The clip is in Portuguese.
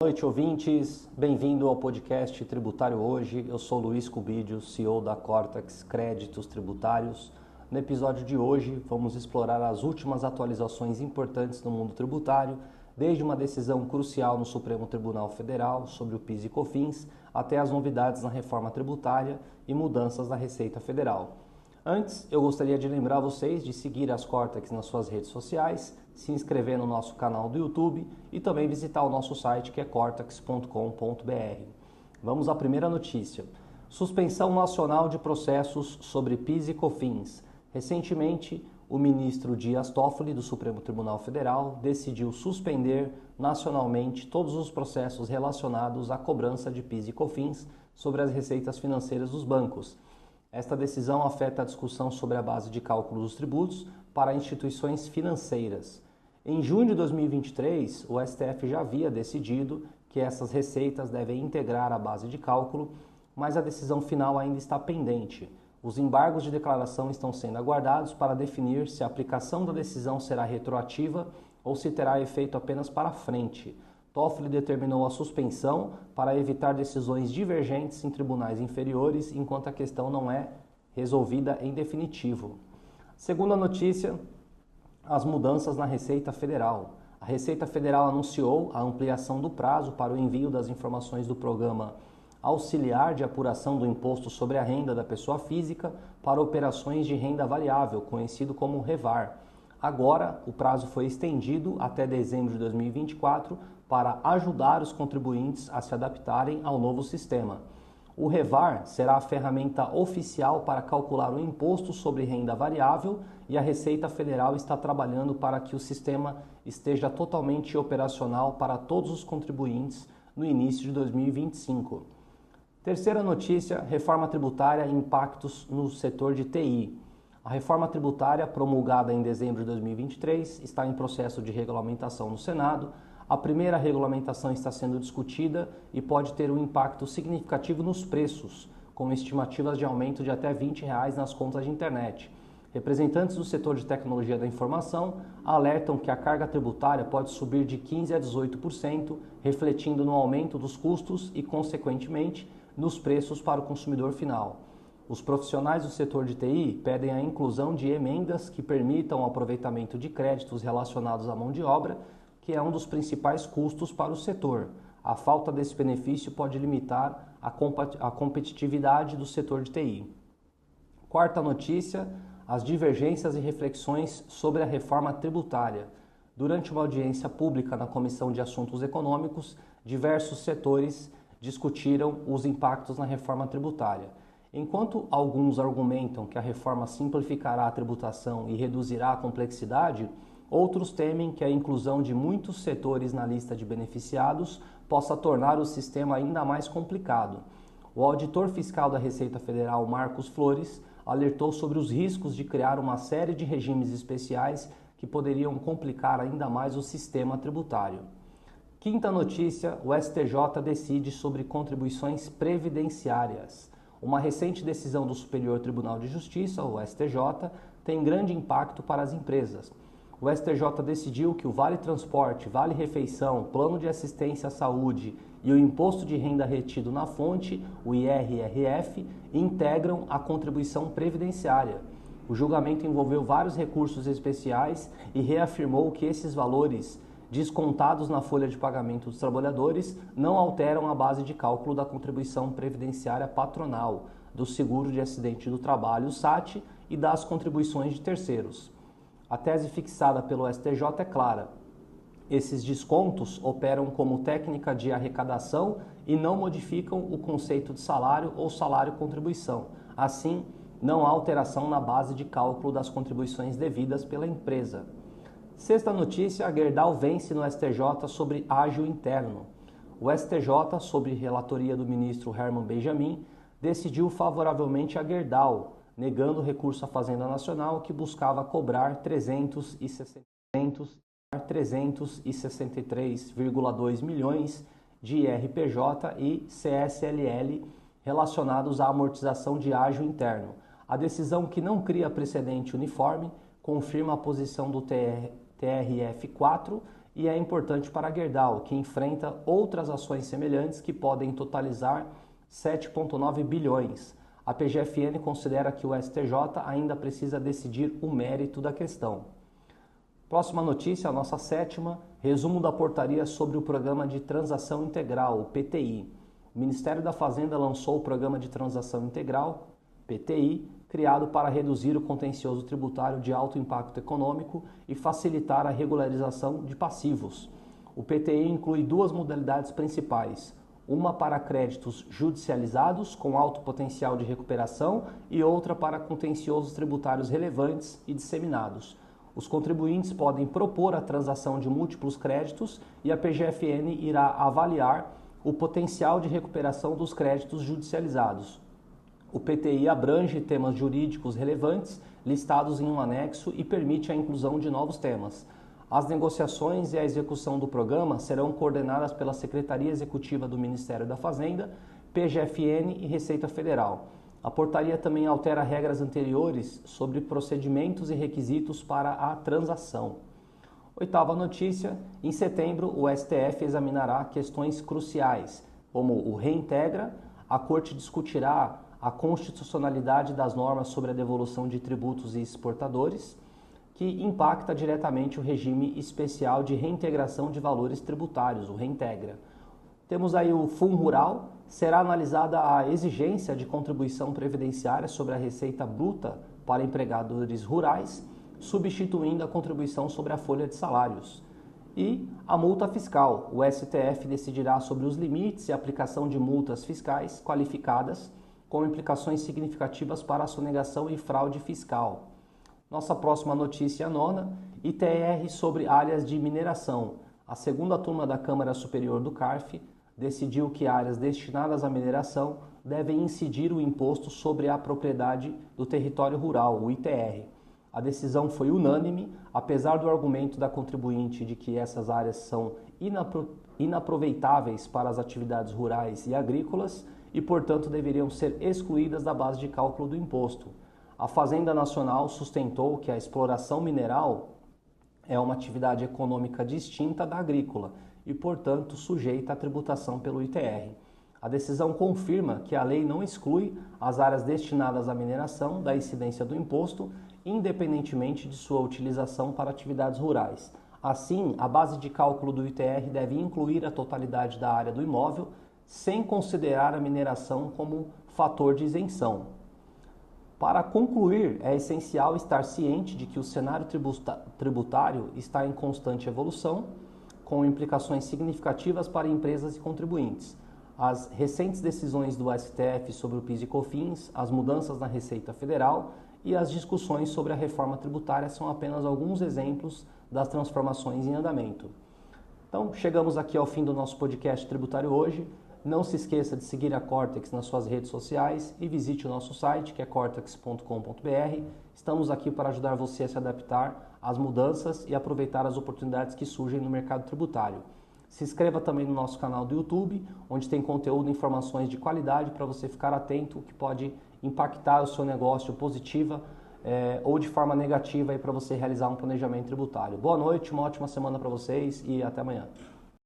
Boa noite, ouvintes. Bem-vindo ao podcast Tributário Hoje. Eu sou Luiz Cubidio, CEO da Cortex Créditos Tributários. No episódio de hoje, vamos explorar as últimas atualizações importantes no mundo tributário, desde uma decisão crucial no Supremo Tribunal Federal sobre o PIS e COFINS, até as novidades na reforma tributária e mudanças na Receita Federal. Antes, eu gostaria de lembrar vocês de seguir as Cortex nas suas redes sociais, se inscrever no nosso canal do YouTube e também visitar o nosso site que é cortex.com.br. Vamos à primeira notícia. Suspensão nacional de processos sobre PIS e COFINS. Recentemente, o ministro Dias Toffoli, do Supremo Tribunal Federal, decidiu suspender nacionalmente todos os processos relacionados à cobrança de PIS e COFINS sobre as receitas financeiras dos bancos. Esta decisão afeta a discussão sobre a base de cálculo dos tributos para instituições financeiras. Em junho de 2023, o STF já havia decidido que essas receitas devem integrar a base de cálculo, mas a decisão final ainda está pendente. Os embargos de declaração estão sendo aguardados para definir se a aplicação da decisão será retroativa ou se terá efeito apenas para frente. Toffoli determinou a suspensão para evitar decisões divergentes em tribunais inferiores, enquanto a questão não é resolvida em definitivo. Segunda notícia, as mudanças na Receita Federal. A Receita Federal anunciou a ampliação do prazo para o envio das informações do Programa Auxiliar de Apuração do Imposto sobre a Renda da Pessoa Física para operações de renda variável, conhecido como REVAR. Agora, o prazo foi estendido até dezembro de 2024 para ajudar os contribuintes a se adaptarem ao novo sistema. O REVAR será a ferramenta oficial para calcular o imposto sobre renda variável e a Receita Federal está trabalhando para que o sistema esteja totalmente operacional para todos os contribuintes no início de 2025. Terceira notícia, reforma tributária e impactos no setor de TI. A reforma tributária, promulgada em dezembro de 2023, está em processo de regulamentação no Senado. A primeira regulamentação está sendo discutida e pode ter um impacto significativo nos preços, com estimativas de aumento de até R$ 20 nas contas de internet. Representantes do setor de tecnologia da informação alertam que a carga tributária pode subir de 15% a 18%, refletindo no aumento dos custos e, consequentemente, nos preços para o consumidor final. Os profissionais do setor de TI pedem a inclusão de emendas que permitam o aproveitamento de créditos relacionados à mão de obra, que é um dos principais custos para o setor. A falta desse benefício pode limitar a competitividade do setor de TI. Quarta notícia, as divergências e reflexões sobre a reforma tributária. Durante uma audiência pública na Comissão de Assuntos Econômicos, diversos setores discutiram os impactos na reforma tributária. Enquanto alguns argumentam que a reforma simplificará a tributação e reduzirá a complexidade, outros temem que a inclusão de muitos setores na lista de beneficiados possa tornar o sistema ainda mais complicado. O auditor fiscal da Receita Federal, Marcos Flores, alertou sobre os riscos de criar uma série de regimes especiais que poderiam complicar ainda mais o sistema tributário. Quinta notícia, o STJ decide sobre contribuições previdenciárias. Uma recente decisão do Superior Tribunal de Justiça, o STJ, tem grande impacto para as empresas. O STJ decidiu que o Vale Transporte, Vale Refeição, Plano de Assistência à Saúde e o Imposto de Renda Retido na Fonte, o IRRF, integram a contribuição previdenciária. O julgamento envolveu vários recursos especiais e reafirmou que esses valores descontados na folha de pagamento dos trabalhadores não alteram a base de cálculo da contribuição previdenciária patronal, do seguro de acidente do trabalho, o SAT, e das contribuições de terceiros. A tese fixada pelo STJ é clara. Esses descontos operam como técnica de arrecadação e não modificam o conceito de salário ou salário-contribuição. Assim, não há alteração na base de cálculo das contribuições devidas pela empresa. Sexta notícia, a Gerdau vence no STJ sobre ágio interno. O STJ, sob relatoria do ministro Herman Benjamin, decidiu favoravelmente a Gerdau, negando o recurso à Fazenda Nacional que buscava cobrar 363,2 milhões de IRPJ e CSLL relacionados à amortização de ágio interno. A decisão, que não cria precedente uniforme, confirma a posição do TRF4 e é importante para a Gerdau, que enfrenta outras ações semelhantes que podem totalizar 7,9 bilhões. A PGFN considera que o STJ ainda precisa decidir o mérito da questão. Próxima notícia, a nossa sétima, resumo da portaria sobre o Programa de Transação Integral, o PTI. O Ministério da Fazenda lançou o Programa de Transação Integral, PTI, criado para reduzir o contencioso tributário de alto impacto econômico e facilitar a regularização de passivos. O PTI inclui duas modalidades principais, uma para créditos judicializados com alto potencial de recuperação e outra para contenciosos tributários relevantes e disseminados. Os contribuintes podem propor a transação de múltiplos créditos e a PGFN irá avaliar o potencial de recuperação dos créditos judicializados. O PTI abrange temas jurídicos relevantes listados em um anexo e permite a inclusão de novos temas. As negociações e a execução do programa serão coordenadas pela Secretaria Executiva do Ministério da Fazenda, PGFN e Receita Federal. A portaria também altera regras anteriores sobre procedimentos e requisitos para a transação. Oitava notícia, em setembro o STF examinará questões cruciais, como o reintegra, a Corte discutirá a constitucionalidade das normas sobre a devolução de tributos e exportadores, que impacta diretamente o regime especial de reintegração de valores tributários, o reintegra. Temos aí o Fundo Rural, será analisada a exigência de contribuição previdenciária sobre a receita bruta para empregadores rurais, substituindo a contribuição sobre a folha de salários. E a multa fiscal, o STF decidirá sobre os limites e aplicação de multas fiscais qualificadas com implicações significativas para a sonegação e fraude fiscal. Nossa próxima notícia, a nona, ITR sobre áreas de mineração. A segunda turma da Câmara Superior do CARF decidiu que áreas destinadas à mineração devem incidir o imposto sobre a propriedade do território rural, o ITR. A decisão foi unânime, apesar do argumento da contribuinte de que essas áreas são inaproveitáveis para as atividades rurais e agrícolas e, portanto, deveriam ser excluídas da base de cálculo do imposto. A Fazenda Nacional sustentou que a exploração mineral é uma atividade econômica distinta da agrícola e, portanto, sujeita à tributação pelo ITR. A decisão confirma que a lei não exclui as áreas destinadas à mineração da incidência do imposto, independentemente de sua utilização para atividades rurais. Assim, a base de cálculo do ITR deve incluir a totalidade da área do imóvel, sem considerar a mineração como fator de isenção. Para concluir, é essencial estar ciente de que o cenário tributário está em constante evolução, com implicações significativas para empresas e contribuintes. As recentes decisões do STF sobre o PIS e COFINS, as mudanças na Receita Federal e as discussões sobre a reforma tributária são apenas alguns exemplos das transformações em andamento. Então, chegamos aqui ao fim do nosso podcast tributário hoje. Não se esqueça de seguir a Cortex nas suas redes sociais e visite o nosso site, que é cortex.com.br. Estamos aqui para ajudar você a se adaptar às mudanças e aproveitar as oportunidades que surgem no mercado tributário. Se inscreva também no nosso canal do YouTube, onde tem conteúdo e informações de qualidade para você ficar atento, o que pode impactar o seu negócio positiva ou de forma negativa para você realizar um planejamento tributário. Boa noite, uma ótima semana para vocês e até amanhã.